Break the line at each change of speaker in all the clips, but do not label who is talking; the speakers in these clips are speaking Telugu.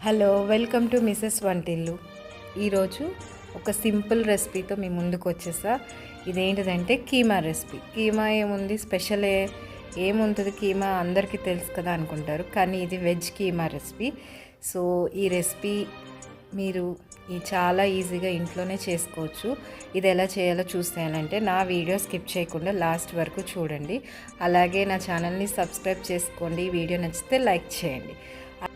హలో, వెల్కమ్ టు మిసెస్ వంటిల్లు. ఈరోజు ఒక సింపుల్ రెసిపీతో మీ ముందుకు వచ్చేసా. ఇదేంటిదంటే కీమా రెసిపీ. కీమా ఏముంది స్పెషల్, ఏముంటుంది కీమా అందరికీ తెలుసు కదా అనుకుంటారు, కానీ ఇది వెజ్ కీమా రెసిపీ. సో ఈ రెసిపీ మీరు చాలా ఈజీగా ఇంట్లోనే చేసుకోవచ్చు. ఇది ఎలా చేయాలో చూస్తానంటే నా వీడియో స్కిప్ చేయకుండా లాస్ట్ వరకు చూడండి. అలాగే నా ఛానల్ని సబ్స్క్రైబ్ చేసుకోండి. వీడియో నచ్చితే లైక్ చేయండి.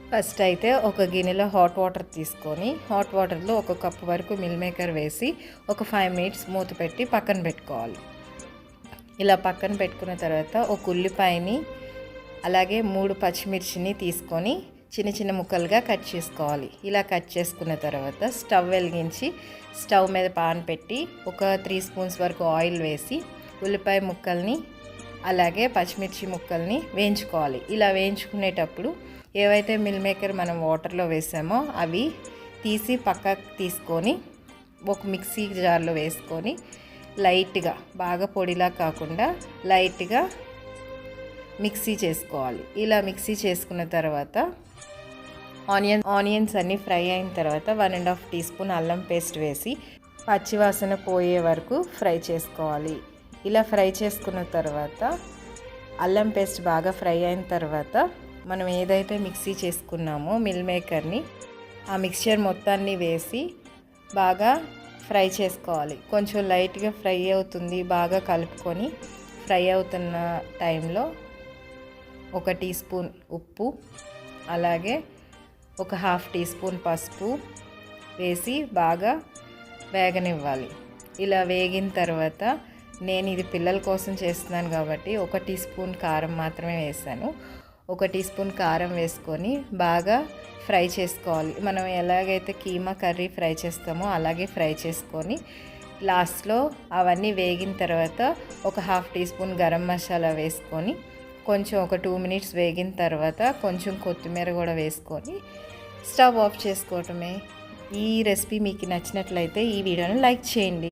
ఫస్ట్ అయితే ఒక గిన్నెలో హాట్ వాటర్ తీసుకొని హాట్ వాటర్లో ఒక కప్పు వరకు మిల్ మేకర్ వేసి ఒక 5 మినిట్స్ మూత పెట్టి పక్కన పెట్టుకోవాలి. ఇలా పక్కన పెట్టుకున్న తర్వాత ఒక ఉల్లిపాయని అలాగే 3 పచ్చిమిర్చిని తీసుకొని చిన్న చిన్న ముక్కలుగా కట్ చేసుకోవాలి. ఇలా కట్ చేసుకున్న తర్వాత స్టవ్ వెలిగించి స్టవ్ మీద పాన్ పెట్టి ఒక 3 స్పూన్స్ వరకు ఆయిల్ వేసి ఉల్లిపాయ ముక్కల్ని అలాగే పచ్చిమిర్చి ముక్కల్ని వేయించుకోవాలి. ఇలా వేయించుకునేటప్పుడు ఏవైతే మిల్ మేకర్ మనం వాటర్లో వేసామో అవి తీసి పక్కకు తీసుకొని ఒక మిక్సీ జార్లో వేసుకొని లైట్గా, బాగా పొడిలా కాకుండా లైట్గా మిక్సీ చేసుకోవాలి. ఇలా మిక్సీ చేసుకున్న తర్వాత ఆనియన్స్ అన్నీ ఫ్రై అయిన తర్వాత 1.5 టీ స్పూన్ అల్లం పేస్ట్ వేసి పచ్చివాసన పోయే వరకు ఫ్రై చేసుకోవాలి. ఇలా ఫ్రై చేసుకున్న తర్వాత అల్లం పేస్ట్ బాగా ఫ్రై అయిన తర్వాత మనం ఏదైతే మిక్సీ చేసుకున్నామో మిల్ మేకర్ని ఆ మిక్స్చర్ మొత్తాన్ని వేసి బాగా ఫ్రై చేసుకోవాలి. కొంచెం లైట్గా ఫ్రై అవుతుంది, బాగా కలుపుకొని ఫ్రై అవుతున్న టైంలో 1 టీ స్పూన్ ఉప్పు అలాగే ఒక 1/2 టీ స్పూన్ పసుపు వేసి బాగా వేగనివ్వాలి. ఇలా వేగిన తర్వాత నేను ఇది పిల్లల కోసం చేస్తున్నాను కాబట్టి 1 టీ స్పూన్ కారం మాత్రమే వేసాను. 1 టీ స్పూన్ కారం వేసుకొని బాగా ఫ్రై చేసుకోవాలి. మనం ఎలాగైతే కీమా కర్రీ ఫ్రై చేస్తామో అలాగే ఫ్రై చేసుకొని లాస్ట్లో అవన్నీ వేగిన తర్వాత ఒక 1/2 టీ స్పూన్ గరం మసాలా వేసుకొని కొంచెం ఒక 2 మినిట్స్ వేగిన తర్వాత కొంచెం కొత్తిమీర కూడా వేసుకొని స్టవ్ ఆఫ్ చేసుకోవటమే. ఈ రెసిపీ మీకు నచ్చినట్లయితే ఈ వీడియోని లైక్ చేయండి.